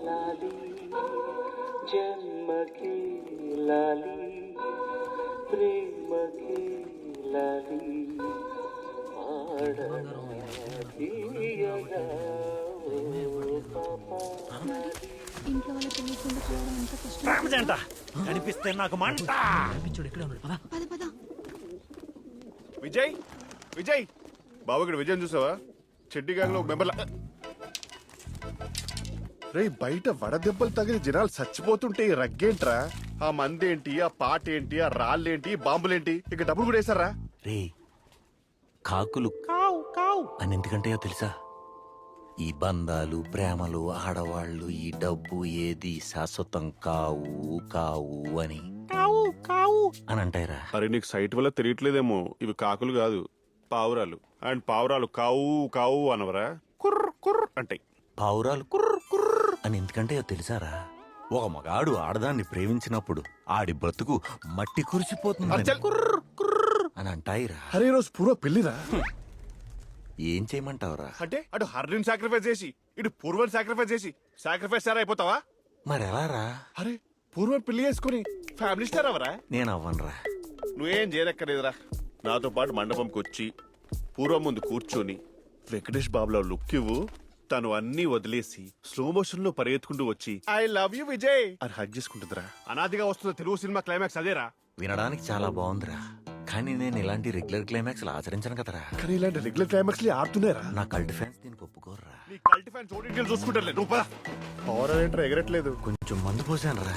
లాలి జన్మకి లాలి ప్రేమకి లాలి ఆడనా తీయగా ఓ పాపా ఇంట్లో వాళ్ళకి తెలియకుండా పోవడం ఎంత కష్టం. రామజంట కనిపిస్తే నాకు మంట. పిచ్చోడు ఎక్కడ ఉన్నాడు? పద. పద పద. విజయ్ విజయ్ బాబు ఇక్కడ విజయం చూసావా? చెడ్డి గ్యాంగ్ లో మెంబర్ల రే బయట వడదెబ్బలు తగిలి జనాలు చచ్చిపోతుంటే ఈ రగ్గేంట్రా? ఆ మందేంటి, ఆ పాట ఏంటి, ఆ రాళ్ళేంటి, బాంబులేంటి, ఇక డబ్బులు కూడా వేసారా? రే కాకులు కావు కావు అని ఎందుకంటాయో తెలుసా? ఈ బంధాలు ప్రేమలు ఆడవాళ్ళు ఈ డబ్బు ఏది శాశ్వతం కావు కావు అని కావు కావు అని అంటారా? అరే నీకు సైట్ వల్ల తెలియట్లేదేమో, ఇవి కాకులు కాదు పావురాలు. అండ్ పావురాలు కావు కావు అనవరా, కుర్ర కుర్ర అంటాయి. పావురాలు కుర్ర కుర్ర అని ఎందుకంటాయో తెలుసారా? ఒక మగాడు ఆడదాన్ని ప్రేమించినప్పుడు ఆడి బ్రతుకు మట్టి కురిసిపోతుంది అచ్చల్. అని అంటాయిరా. అరే రోజు పూర్వ పెళ్లిరా. ఏం చేయమంటావురా? అంటే అటు హర్రిని సాక్రిఫైస్ చేసి ఇటు పూర్వం సాక్రిఫైస్ చేసి సాక్రిఫైస్ స్టార్ అయిపోతావా? మరి ఎలారా? అరే పూర్వం పెళ్లి చేసుకుని ఫ్యామిలీ స్టార్ అవరా? నేను అవ్వనురా. నువ్వేం చేయనక్కర్లేదురా. నాతో పాటు మండపంకి వచ్చి పూర్వం ముందు కూర్చొని వెంకటేష్ బాబులో లుక్ ఇవ్వు. తను అన్ని వదిలేసి స్లో మోషన్ లో పరిగెత్తుకుంటూ వచ్చి ఐ లవ్ యూ విజయ్ అని హగ్ చేసుకుంటుందిరా. అనాదిగా వస్తున్న తెలుగు సినిమా క్లైమాక్స్ అదేరా. వినడానికి చాలా బాగుందిరా, కానీ నేను ఇలాంటి రెగ్యులర్ క్లైమాక్స్ ఆచరించను కదరా. కానీ ఇలాంటి రెగ్యులర్ క్లైమాక్స్ ఆడుతున్నారా? నా కల్ట్ ఫ్యాన్స్ దీనికి ఒప్పుకోర్రా. నీ కల్ట్ ఫ్యాన్స్ ఓడిటీలు చూసుకుంటారులే. నువ్వు పద. పవర్ ఏంట్రా ఎగరట్లేదు. కొంచెం మందు పోసాను రా.